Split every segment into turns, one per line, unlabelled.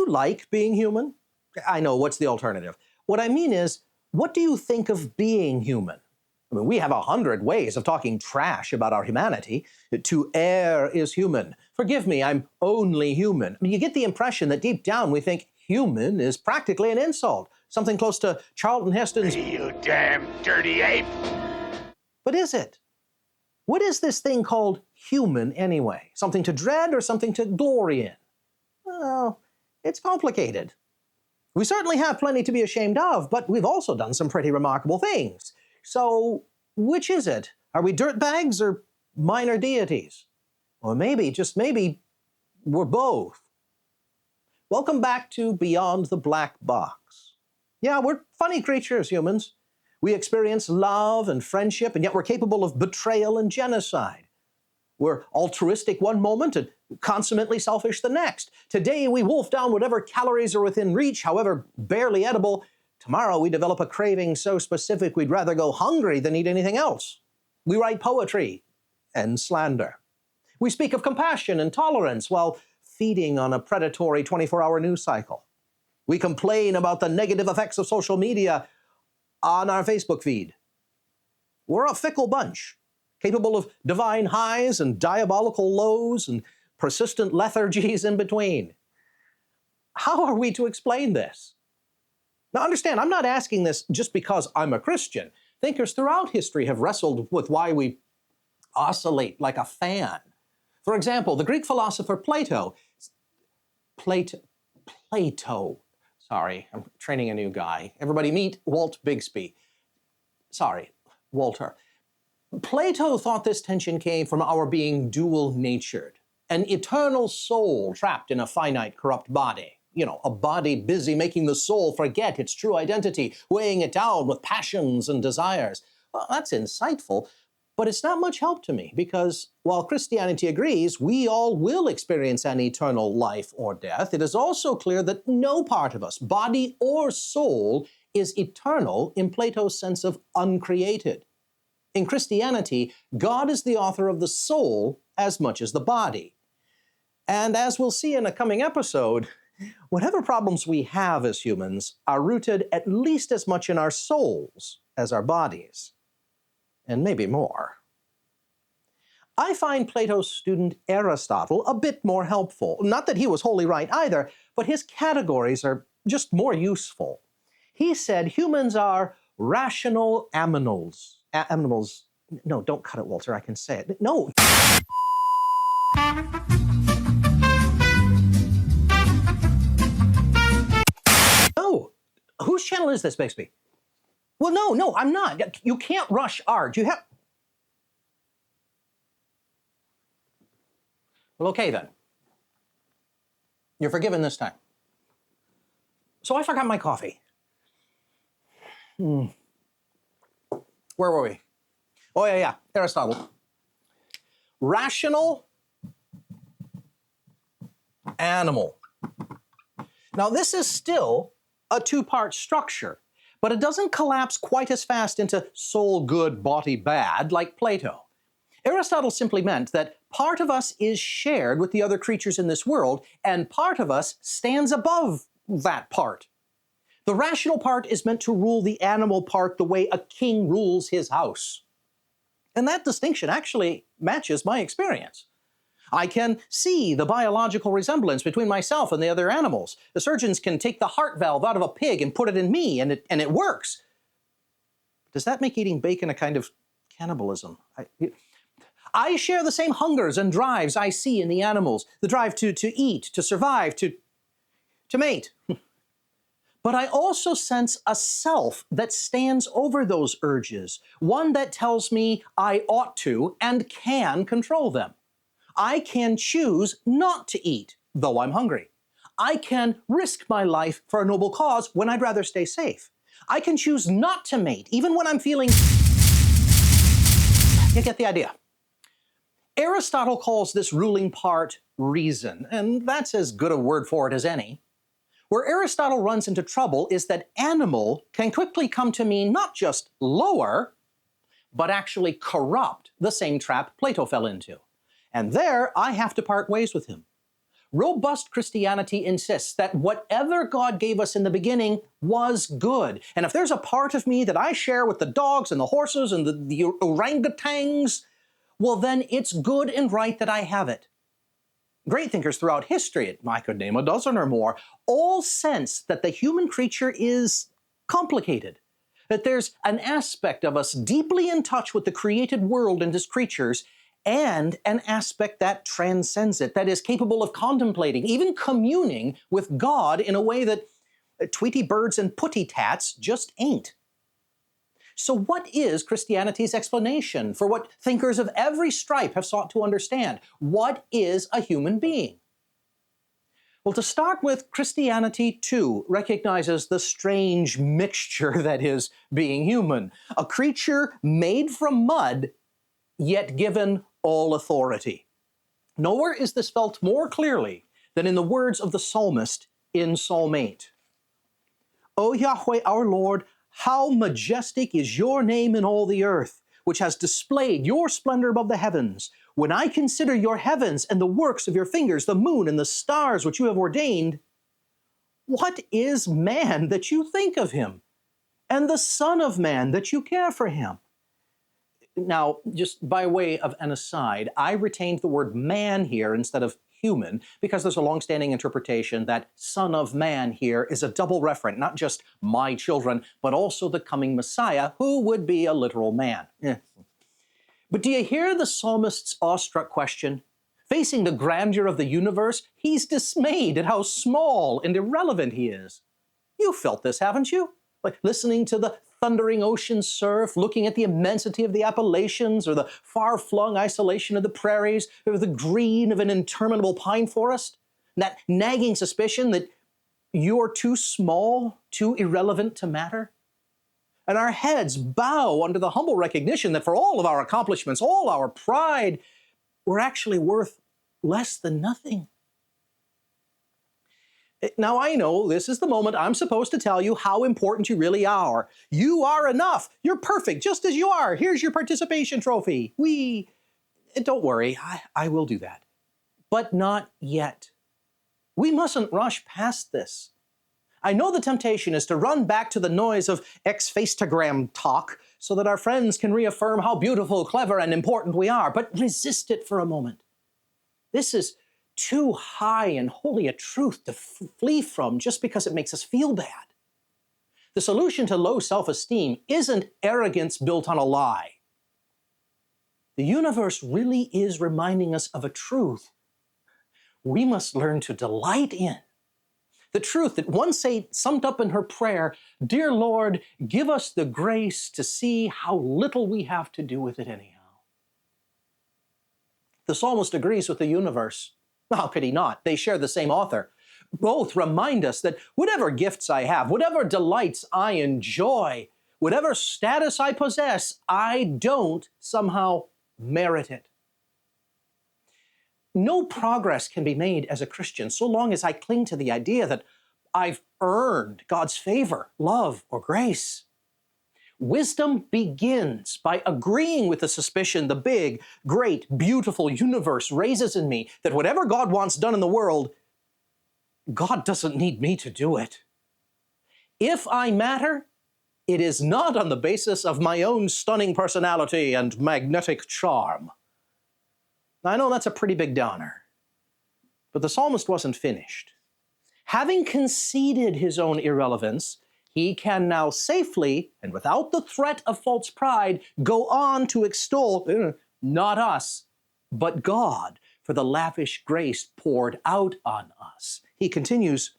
you like being human? I know, what's the alternative? What I mean is, what do you think of being human? I mean, we have 100 ways of talking trash about our humanity. To err is human. Forgive me, I'm only human. I mean, you get the impression that deep down we think human is practically an insult, something close to Charlton Heston's,
"You damn dirty ape!"
But is it? What is this thing called human anyway? Something to dread or something to glory in? Well, it's complicated. We certainly have plenty to be ashamed of, but we've also done some pretty remarkable things. So, which is it? Are we dirtbags or minor deities? Or maybe, just maybe, we're both. Welcome back to Beyond the Black Box. Yeah, we're funny creatures, humans. We experience love and friendship, and yet we're capable of betrayal and genocide. We're altruistic one moment and consummately selfish the next. Today we wolf down whatever calories are within reach, however barely edible. Tomorrow we develop a craving so specific we'd rather go hungry than eat anything else. We write poetry and slander. We speak of compassion and tolerance while feeding on a predatory 24-hour news cycle. We complain about the negative effects of social media on our Facebook feed. We're a fickle bunch, capable of divine highs and diabolical lows and persistent lethargies in between. How are we to explain this? Now understand, I'm not asking this just because I'm a Christian. Thinkers throughout history have wrestled with why we oscillate like a fan. For example, the Greek philosopher Plato, sorry, I'm training a new guy. Everybody meet Walt Bixby. Sorry, Walter. Plato thought this tension came from our being dual-natured, an eternal soul trapped in a finite, corrupt body. You know, a body busy making the soul forget its true identity, weighing it down with passions and desires. Well, that's insightful, but it's not much help to me because while Christianity agrees we all will experience an eternal life or death, it is also clear that no part of us, body or soul, is eternal in Plato's sense of uncreated. In Christianity, God is the author of the soul as much as the body. And as we'll see in a coming episode, whatever problems we have as humans are rooted at least as much in our souls as our bodies, and maybe more. I find Plato's student Aristotle a bit more helpful. Not that he was wholly right either, but his categories are just more useful. He said humans are rational aminals. Aminals. No, don't cut it, Walter. I can say it. No. No. Whose channel is this, Bixby? Well, no, I'm not. You can't rush art. You have... Well, okay then. You're forgiven this time. So I forgot my coffee. Where were we? Oh, yeah, Aristotle. Rational animal. Now, this is still a two-part structure, but it doesn't collapse quite as fast into soul good, body bad like Plato. Aristotle simply meant that part of us is shared with the other creatures in this world, and part of us stands above that part. The rational part is meant to rule the animal part the way a king rules his house. And that distinction actually matches my experience. I can see the biological resemblance between myself and the other animals. The surgeons can take the heart valve out of a pig and put it in me, and it works. Does that make eating bacon a kind of cannibalism? I share the same hungers and drives I see in the animals. The drive to eat, to survive, to mate. But I also sense a self that stands over those urges, one that tells me I ought to and can control them. I can choose not to eat, though I'm hungry. I can risk my life for a noble cause when I'd rather stay safe. I can choose not to mate, even when I'm feeling... You get the idea. Aristotle calls this ruling part reason, and that's as good a word for it as any. Where Aristotle runs into trouble is that animal can quickly come to mean not just lower, but actually corrupt, the same trap Plato fell into. And there, I have to part ways with him. Robust Christianity insists that whatever God gave us in the beginning was good. And if there's a part of me that I share with the dogs and the horses and the orangutans, well, then it's good and right that I have it. Great thinkers throughout history, I could name a dozen or more, all sense that the human creature is complicated, that there's an aspect of us deeply in touch with the created world and its creatures, and an aspect that transcends it, that is capable of contemplating, even communing with God in a way that Tweety birds and putty tats just ain't. So what is Christianity's explanation for what thinkers of every stripe have sought to understand? What is a human being? Well, to start with, Christianity, too, recognizes the strange mixture that is being human. A creature made from mud, yet given all authority. Nowhere is this felt more clearly than in the words of the psalmist in Psalm 8. O Yahweh our Lord, how majestic is your name in all the earth, which has displayed your splendor above the heavens. When I consider your heavens and the works of your fingers, the moon and the stars which you have ordained, what is man that you think of him, and the son of man that you care for him? Now, just by way of an aside, I retained the word man here instead of human because there's a long-standing interpretation that son of man here is a double referent, not just my children, but also the coming Messiah, who would be a literal man. But do you hear the psalmist's awestruck question? Facing the grandeur of the universe, he's dismayed at how small and irrelevant he is. You felt this, haven't you? Like listening to the thundering ocean surf, looking at the immensity of the Appalachians, or the far-flung isolation of the prairies, or the green of an interminable pine forest, and that nagging suspicion that you're too small, too irrelevant to matter. And our heads bow under the humble recognition that for all of our accomplishments, all our pride, we're actually worth less than nothing. Now, I know this is the moment I'm supposed to tell you how important you really are. You are enough. You're perfect just as you are. Here's your participation trophy. Don't worry, I will do that. But not yet. We mustn't rush past this. I know the temptation is to run back to the noise of ex-Faceagram talk so that our friends can reaffirm how beautiful, clever, and important we are, but resist it for a moment. This is too high and holy a truth to flee from just because it makes us feel bad. The solution to low self-esteem isn't arrogance built on a lie. The universe really is reminding us of a truth we must learn to delight in. The truth that one saint summed up in her prayer, "Dear Lord, give us the grace to see how little we have to do with it anyhow." The psalmist agrees with the universe. How could he not? They share the same author. Both remind us that whatever gifts I have, whatever delights I enjoy, whatever status I possess, I don't somehow merit it. No progress can be made as a Christian so long as I cling to the idea that I've earned God's favor, love, or grace. Wisdom begins by agreeing with the suspicion the big, great, beautiful universe raises in me that whatever God wants done in the world, God doesn't need me to do it. If I matter, it is not on the basis of my own stunning personality and magnetic charm. I know that's a pretty big downer, but the psalmist wasn't finished. Having conceded his own irrelevance, he can now safely, and without the threat of false pride, go on to extol not us, but God for the lavish grace poured out on us. He continues,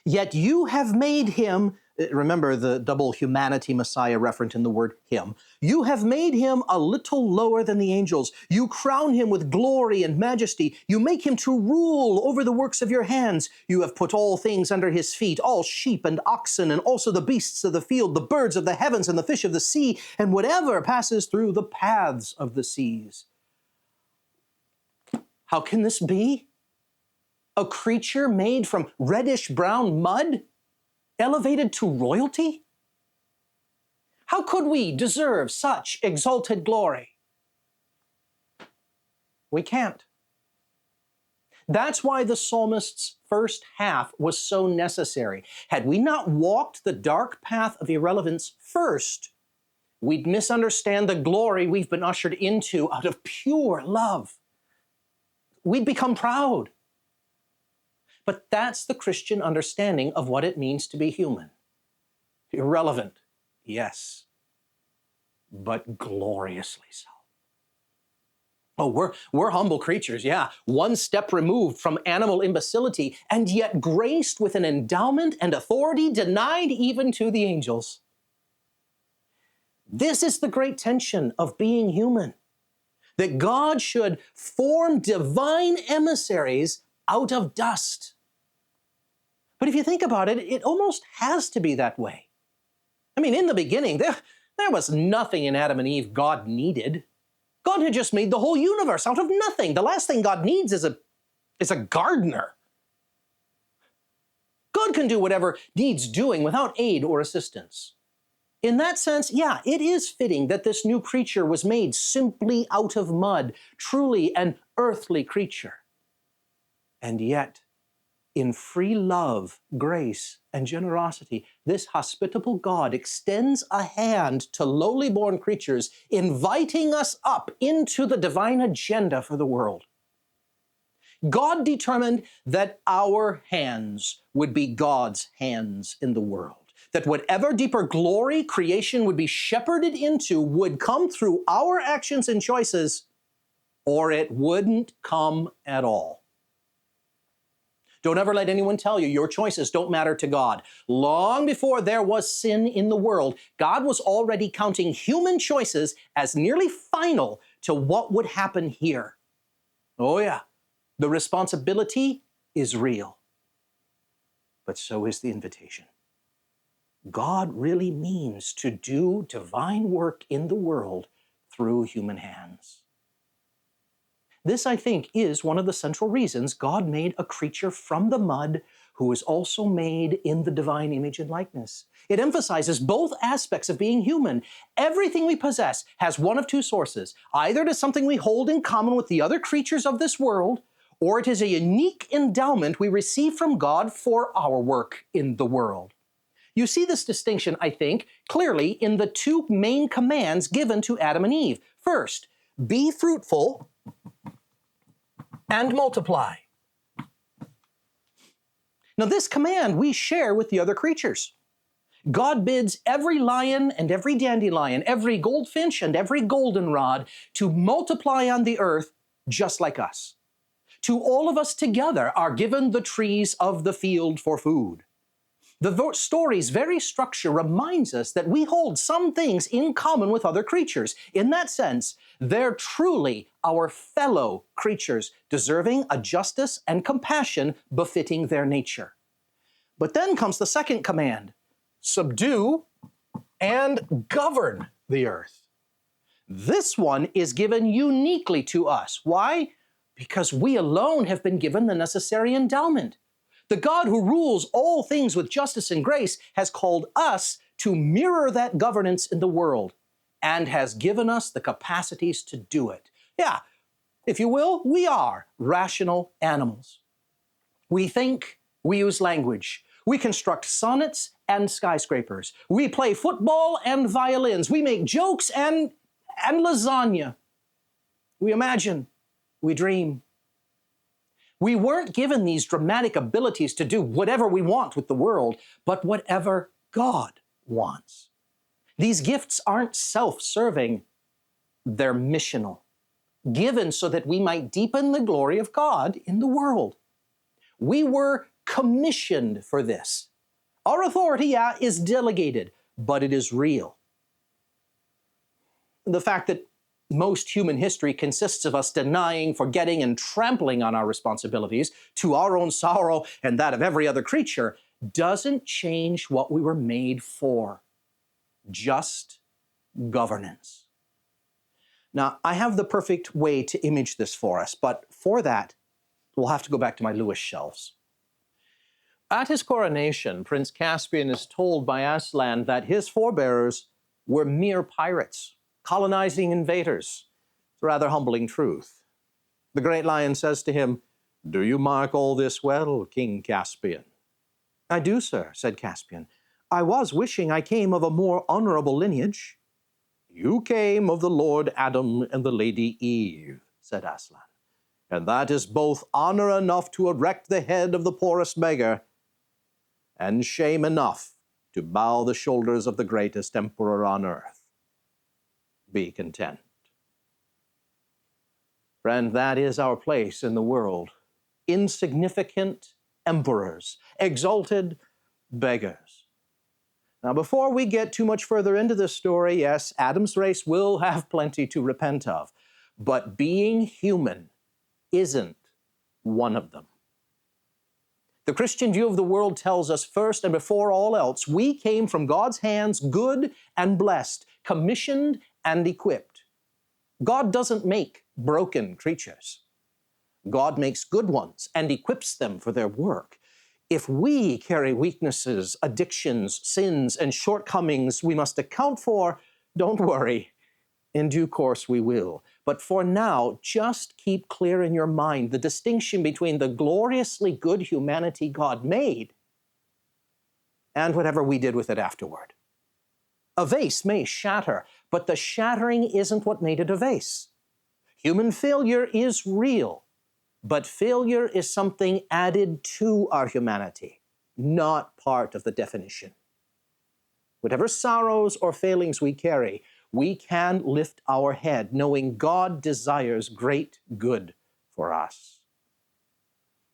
"Yet you have made him," remember the double humanity Messiah referent in the word him, "you have made him a little lower than the angels. You crown him with glory and majesty. You make him to rule over the works of your hands. You have put all things under his feet, all sheep and oxen, and also the beasts of the field, the birds of the heavens and the fish of the sea, and whatever passes through the paths of the seas." How can this be? A creature made from reddish-brown mud? Elevated to royalty? How could we deserve such exalted glory? We can't. That's why the psalmist's first half was so necessary. Had we not walked the dark path of irrelevance first, we'd misunderstand the glory we've been ushered into out of pure love. We'd become proud. But that's the Christian understanding of what it means to be human. Irrelevant, yes, but gloriously so. Oh, we're humble creatures, yeah. One step removed from animal imbecility, and yet graced with an endowment and authority denied even to the angels. This is the great tension of being human, that God should form divine emissaries out of dust. But if you think about it, it almost has to be that way. I mean, in the beginning, there was nothing in Adam and Eve God needed. God had just made the whole universe out of nothing. The last thing God needs is a gardener. God can do whatever needs doing without aid or assistance. In that sense, yeah, it is fitting that this new creature was made simply out of mud, truly an earthly creature. And yet, in free love, grace, and generosity, this hospitable God extends a hand to lowly born creatures, inviting us up into the divine agenda for the world. God determined that our hands would be God's hands in the world, that whatever deeper glory creation would be shepherded into would come through our actions and choices, or it wouldn't come at all. Don't ever let anyone tell you your choices don't matter to God. Long before there was sin in the world, God was already counting human choices as nearly final to what would happen here. Oh yeah, the responsibility is real, but so is the invitation. God really means to do divine work in the world through human hands. This, I think, is one of the central reasons God made a creature from the mud who is also made in the divine image and likeness. It emphasizes both aspects of being human. Everything we possess has one of two sources. Either it is something we hold in common with the other creatures of this world, or it is a unique endowment we receive from God for our work in the world. You see this distinction, I think, clearly in the two main commands given to Adam and Eve. First, be fruitful and multiply. Now, this command we share with the other creatures. God bids every lion and every dandelion, every goldfinch and every goldenrod to multiply on the earth just like us. To all of us together are given the trees of the field for food. The story's very structure reminds us that we hold some things in common with other creatures. In that sense, they're truly our fellow creatures, deserving a justice and compassion befitting their nature. But then comes the second command: subdue and govern the earth. This one is given uniquely to us. Why? Because we alone have been given the necessary endowment. The God who rules all things with justice and grace has called us to mirror that governance in the world and has given us the capacities to do it. Yeah, if you will, we are rational animals. We think, we use language, we construct sonnets and skyscrapers, we play football and violins, we make jokes and lasagna. We imagine, we dream. We weren't given these dramatic abilities to do whatever we want with the world, but whatever God wants. These gifts aren't self-serving, they're missional, given so that we might deepen the glory of God in the world. We were commissioned for this. Our authority, yeah, is delegated, but it is real. The fact that most human history consists of us denying, forgetting, and trampling on our responsibilities to our own sorrow and that of every other creature doesn't change what we were made for: just governance. Now, I have the perfect way to image this for us, but for that, we'll have to go back to my Lewis shelves. At his coronation, Prince Caspian is told by Aslan that his forebears were mere pirates, colonizing invaders. It's a rather humbling truth. The great lion says to him, Do you mark all this well, King Caspian? I do, sir, said Caspian. I was wishing I came of a more honorable lineage. You came of the Lord Adam and the Lady Eve, said Aslan, and that is both honor enough to erect the head of the poorest beggar and shame enough to bow the shoulders of the greatest emperor on earth. Be content. Friend, that is our place in the world. Insignificant emperors, exalted beggars. Now, before we get too much further into this story, yes, Adam's race will have plenty to repent of, but being human isn't one of them. The Christian view of the world tells us first and before all else, we came from God's hands good and blessed, commissioned and equipped. God doesn't make broken creatures. God makes good ones and equips them for their work. If we carry weaknesses, addictions, sins, and shortcomings we must account for, don't worry. In due course we will. But for now, just keep clear in your mind the distinction between the gloriously good humanity God made and whatever we did with it afterward. A vase may shatter, but the shattering isn't what made it a vase. Human failure is real, but failure is something added to our humanity, not part of the definition. Whatever sorrows or failings we carry, we can lift our head, knowing God desires great good for us.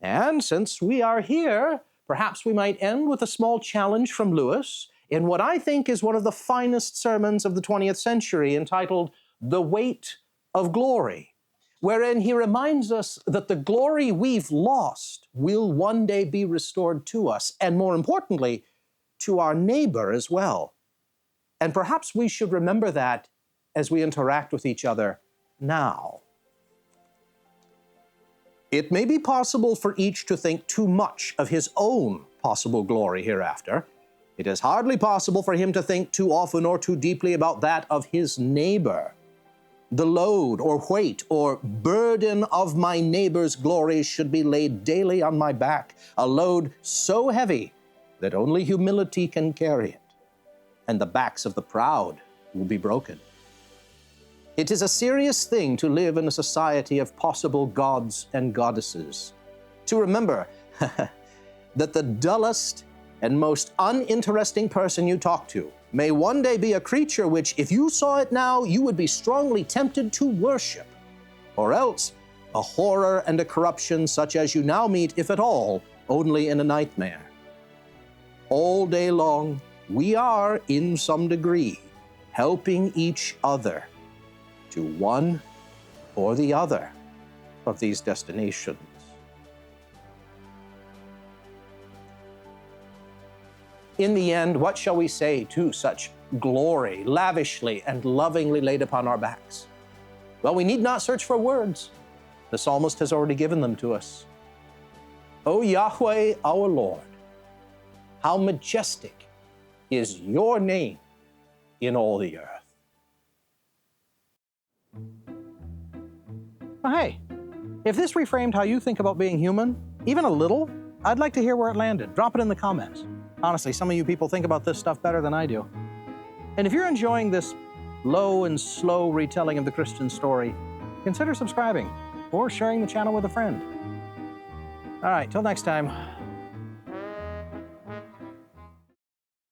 And since we are here, perhaps we might end with a small challenge from Lewis in what I think is one of the finest sermons of the 20th century, entitled The Weight of Glory, wherein he reminds us that the glory we've lost will one day be restored to us, and more importantly, to our neighbor as well. And perhaps we should remember that as we interact with each other now. It may be possible for each to think too much of his own possible glory hereafter. It is hardly possible for him to think too often or too deeply about that of his neighbor. The load or weight or burden of my neighbor's glory should be laid daily on my back, a load so heavy that only humility can carry it, and the backs of the proud will be broken. It is a serious thing to live in a society of possible gods and goddesses, to remember that the dullest and most uninteresting person you talk to may one day be a creature which, if you saw it now, you would be strongly tempted to worship, or else a horror and a corruption such as you now meet, if at all, only in a nightmare. All day long, we are, in some degree, helping each other to one or the other of these destinations. In the end, what shall we say to such glory, lavishly and lovingly laid upon our backs? Well, we need not search for words. The psalmist has already given them to us. O Yahweh, our Lord, how majestic is your name in all the earth. Well, hey, if this reframed how you think about being human, even a little, I'd like to hear where it landed. Drop it in the comments. Honestly, some of you people think about this stuff better than I do. And if you're enjoying this low and slow retelling of the Christian story, consider subscribing or sharing the channel with a friend. All right, till next time.